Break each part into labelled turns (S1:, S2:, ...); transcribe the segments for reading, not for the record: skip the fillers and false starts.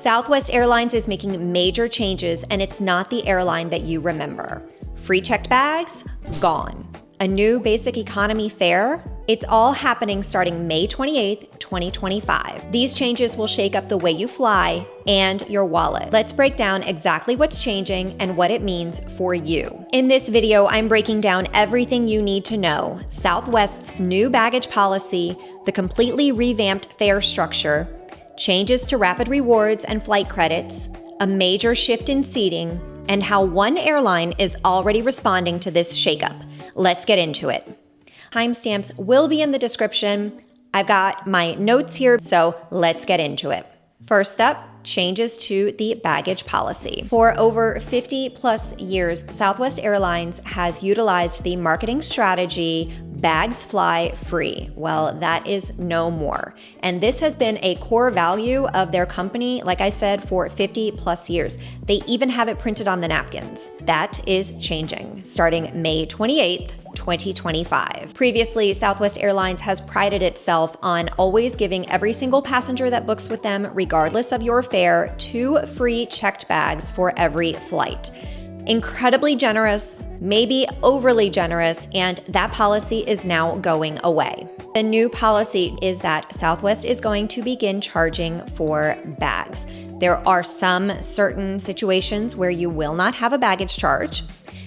S1: Southwest Airlines is making major changes, and it's not the airline that you remember. Free checked bags? Gone. A new basic economy fare? It's all happening starting May 28th, 2025. These changes will shake up the way you fly and your wallet. Let's break down exactly what's changing and what it means for you. In this video, I'm breaking down everything you need to know: Southwest's new baggage policy, the completely revamped fare structure, changes to rapid rewards and flight credits, a major shift in seating, and how one airline is already responding to this shakeup. Let's get into it. Timestamps will be in the description. I've got my notes here, so let's get into it. First up, changes to the baggage policy. For over 50 plus years, Southwest Airlines has utilized the marketing strategy, bags fly free. Well, that is no more. And this has been a core value of their company, like I said, for 50 plus years. They even have it printed on the napkins. That is changing starting May 28th, 2025. Previously, Southwest Airlines has prided itself on always giving every single passenger that books with them, regardless of your fare, 2 free checked bags for every flight. Incredibly generous, maybe overly generous, and that policy is now going away. The new policy is that Southwest is going to begin charging for bags. There are some certain situations where you will not have a baggage charge.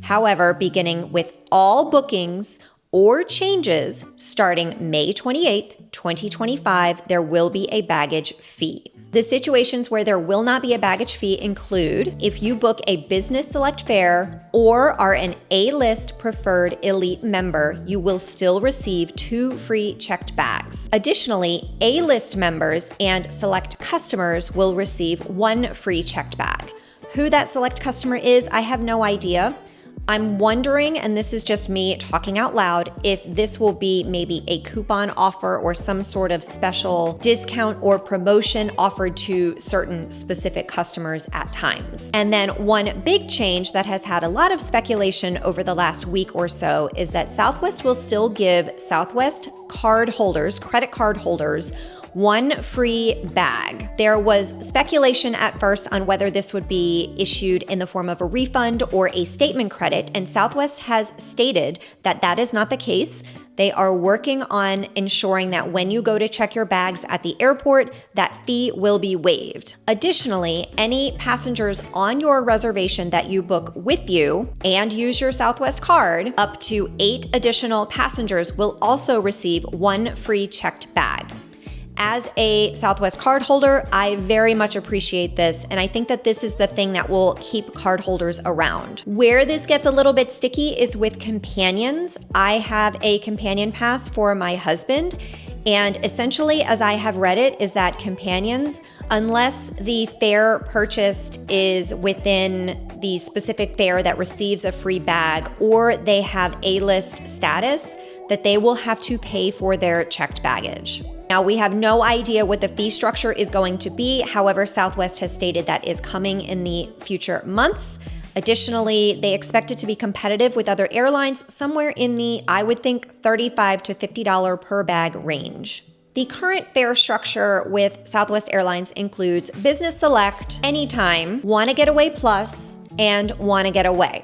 S1: However, beginning with all bookings or changes starting May 28th, 2025, there will be a baggage fee. The situations where there will not be a baggage fee include if you book a business select fare or are an A-list preferred elite member, you will still receive 2 free checked bags. Additionally, A-list members and select customers will receive 1 free checked bag. Who that select customer is, I have no idea. I'm wondering, and this is just me talking out loud, if this will be maybe a coupon offer or some sort of special discount or promotion offered to certain specific customers at times. And then one big change that has had a lot of speculation over the last week or so is that Southwest will still give Southwest card holders, credit card holders, 1 free bag. There was speculation at first on whether this would be issued in the form of a refund or a statement credit, and Southwest has stated that that is not the case. They are working on ensuring that when you go to check your bags at the airport, that fee will be waived. Additionally, any passengers on your reservation that you book with you and use your Southwest card, up to 8 additional passengers will also receive 1 free checked bag. As a Southwest card holder, I very much appreciate this, and I think that this is the thing that will keep cardholders around. Where this gets a little bit sticky is with companions. I have a companion pass for my husband, and essentially, as I have read it, is that companions, unless the fare purchased is within the specific fare that receives a free bag, or they have A-list status, that they will have to pay for their checked baggage. Now, we have no idea what the fee structure is going to be. However, Southwest has stated that is coming in the future months. Additionally, they expect it to be competitive with other airlines, somewhere in the, I would think, $35 to $50 per bag range. The current fare structure with Southwest Airlines includes Business Select, Anytime, Wanna Get Away Plus, and Wanna Get Away.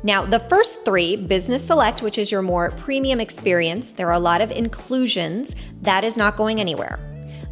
S1: Now, the first 3, Business Select, which is your more premium experience, there are a lot of inclusions, that is not going anywhere.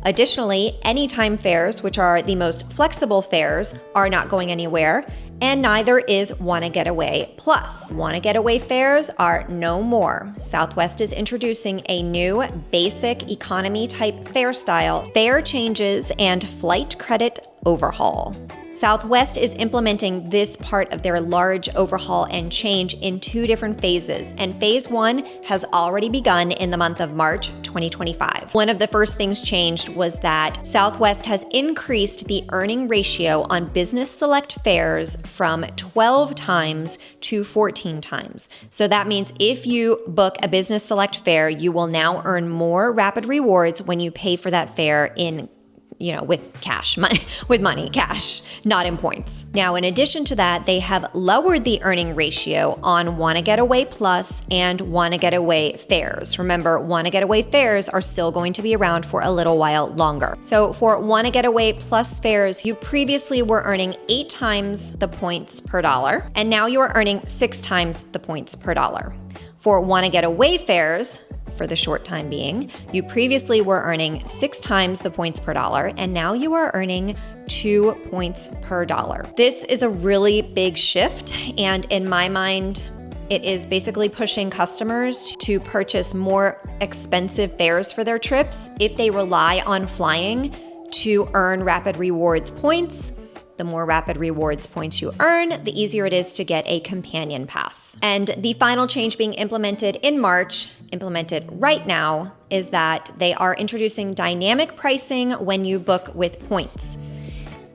S1: Additionally, Anytime fares, which are the most flexible fares, are not going anywhere, and neither is Wanna Get Away Plus. Wanna Get Away fares are no more. Southwest is introducing a new basic economy type fare style, fare changes, and flight credit overhaul. Southwest is implementing this part of their large overhaul and change in 2 different phases, and phase 1 has already begun in the month of March 2025. One of the first things changed was that Southwest has increased the earning ratio on business select fares from 12 times to 14 times. So that means if you book a business select fare, you will now earn more rapid rewards when you pay for that fare in with cash, with money, cash, not in points. Now, in addition to that, they have lowered the earning ratio on Wanna Getaway Plus and Wanna Getaway fares. Remember, Wanna Getaway fares are still going to be around for a little while longer. So for Wanna Getaway Plus fares, you previously were earning 8 times the points per dollar, and now you are earning 6 times the points per dollar. For Wanna Getaway fares, for the short time being, you previously were earning 6 times the points per dollar, and now you are earning 2 points per dollar. This is a really big shift, and in my mind, it is basically pushing customers to purchase more expensive fares for their trips if they rely on flying to earn Rapid Rewards points. The more Rapid Rewards points you earn, the easier it is to get a companion pass. And the final change being implemented in March, implemented right now, is that they are introducing dynamic pricing when you book with points.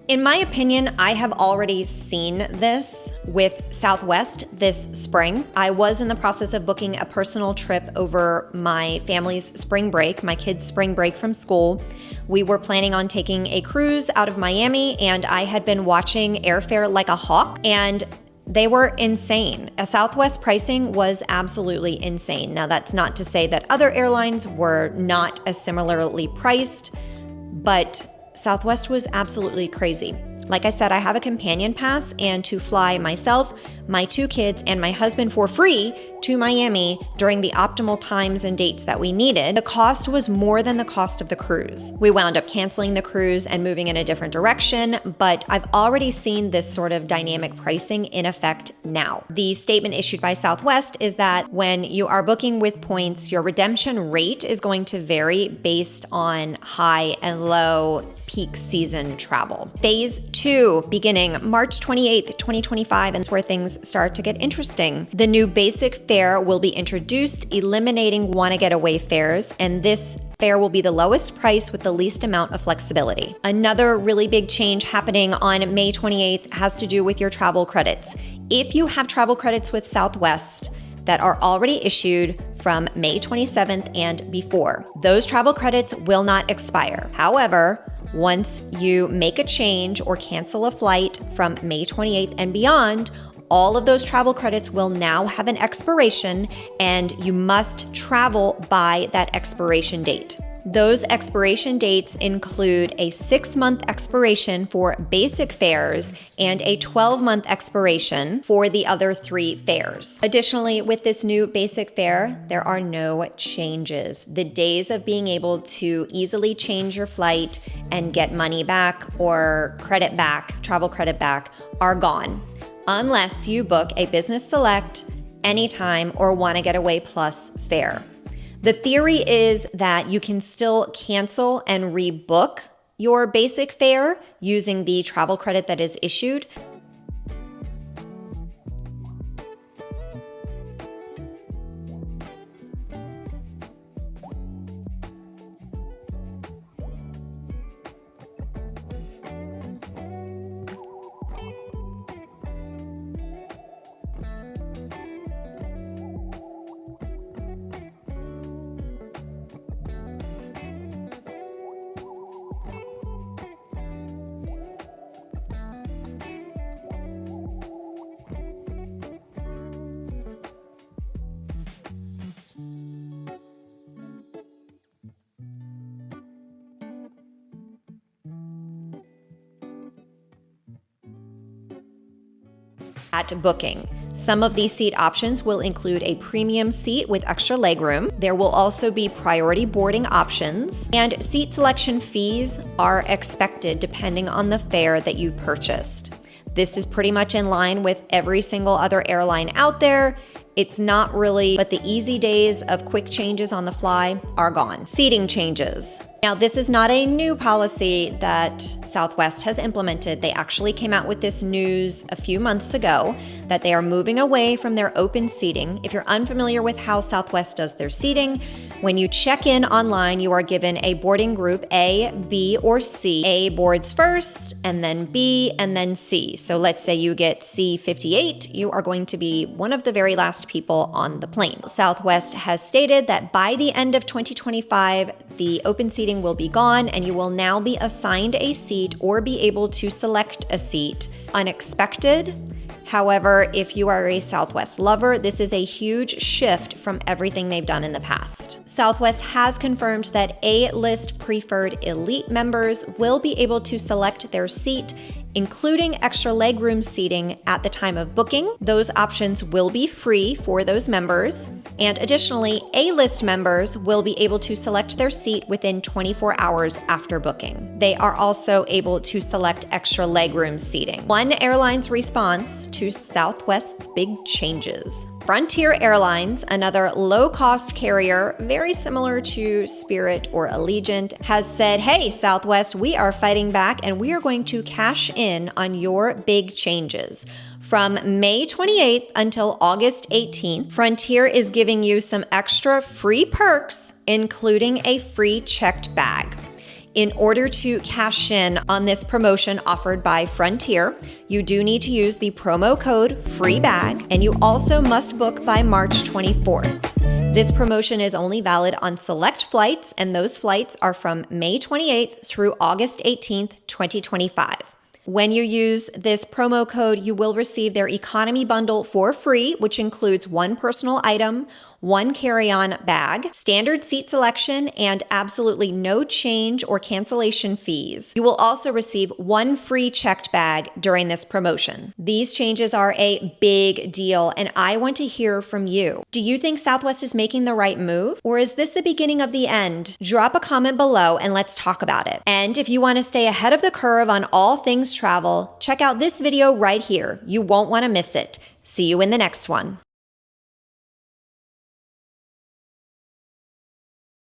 S1: In my opinion, I have already seen this with Southwest this spring. I was in the process of booking a personal trip over my family's spring break, my kids' spring break from school. We were planning on taking a cruise out of Miami, and I had been watching airfare like a hawk, and they were insane. A Southwest pricing was absolutely insane. Now, that's not to say that other airlines were not as similarly priced, but Southwest was absolutely crazy. Like I said, I have a companion pass, and to fly myself, my 2 kids, and my husband for free to Miami during the optimal times and dates that we needed, the cost was more than the cost of the cruise. We wound up canceling the cruise and moving in a different direction, but I've already seen this sort of dynamic pricing in effect now. The statement issued by Southwest is that when you are booking with points, your redemption rate is going to vary based on high and low peak season travel. Phase 2, beginning March 28th, 2025, and it's where things start to get interesting. The new basic fare will be introduced, eliminating Wanna Getaway fares, and this fare will be the lowest price with the least amount of flexibility. Another really big change happening on May 28th has to do with your travel credits. If you have travel credits with Southwest that are already issued from May 27th and before, those travel credits will not expire. However, once you make a change or cancel a flight from May 28th and beyond, all of those travel credits will now have an expiration, and you must travel by that expiration date. Those expiration dates include a 6-month expiration for basic fares and a 12-month expiration for the other 3 fares. Additionally, with this new basic fare, there are no changes. The days of being able to easily change your flight and get money back or credit back, travel credit back, are gone, unless you book a Business Select, Anytime, or Wanna Getaway Plus fare. The theory is that you can still cancel and rebook your basic fare using the travel credit that is issued. At booking, some of these seat options will include a premium seat with extra legroom. There will also be priority boarding options, and seat selection fees are expected depending on the fare that you purchased. This is pretty much in line with every single other airline out there. It's not really, but the easy days of quick changes on the fly are gone. Seating changes. Now, this is not a new policy that Southwest has implemented. They actually came out with this news a few months ago that they are moving away from their open seating. If you're unfamiliar with how Southwest does their seating, when you check in online, you are given a boarding group A, B, or C. A boards first, and then B, and then C. So let's say you get C58, you are going to be one of the very last people on the plane. Southwest has stated that by the end of 2025, the open seating will be gone and you will now be assigned a seat or be able to select a seat. Unexpected. However, if you are a Southwest lover, this is a huge shift from everything they've done in the past. Southwest has confirmed that A-list preferred elite members will be able to select their seat, including extra legroom seating at the time of booking. Those options will be free for those members. And additionally, A-list members will be able to select their seat within 24 hours after booking. They are also able to select extra legroom seating. One airline's response to Southwest's big changes. Frontier Airlines, another low-cost carrier very similar to Spirit or Allegiant, has said, hey, Southwest, we are fighting back and we are going to cash in on your big changes. From May 28th until August 18th, Frontier is giving you some extra free perks, including a free checked bag. In order to cash in on this promotion offered by Frontier, you do need to use the promo code FREEBAG, and you also must book by March 24th. This promotion is only valid on select flights, and those flights are from May 28th through August 18th, 2025. When you use this promo code, you will receive their economy bundle for free, which includes one personal item, one carry-on bag, standard seat selection, and absolutely no change or cancellation fees. You will also receive one free checked bag during this promotion. These changes are a big deal, and I want to hear from you. Do you think Southwest is making the right move, or is this the beginning of the end? Drop a comment below and let's talk about it. And if you want to stay ahead of the curve on all things travel, check out this video right here. You won't want to miss it. See you in the next one.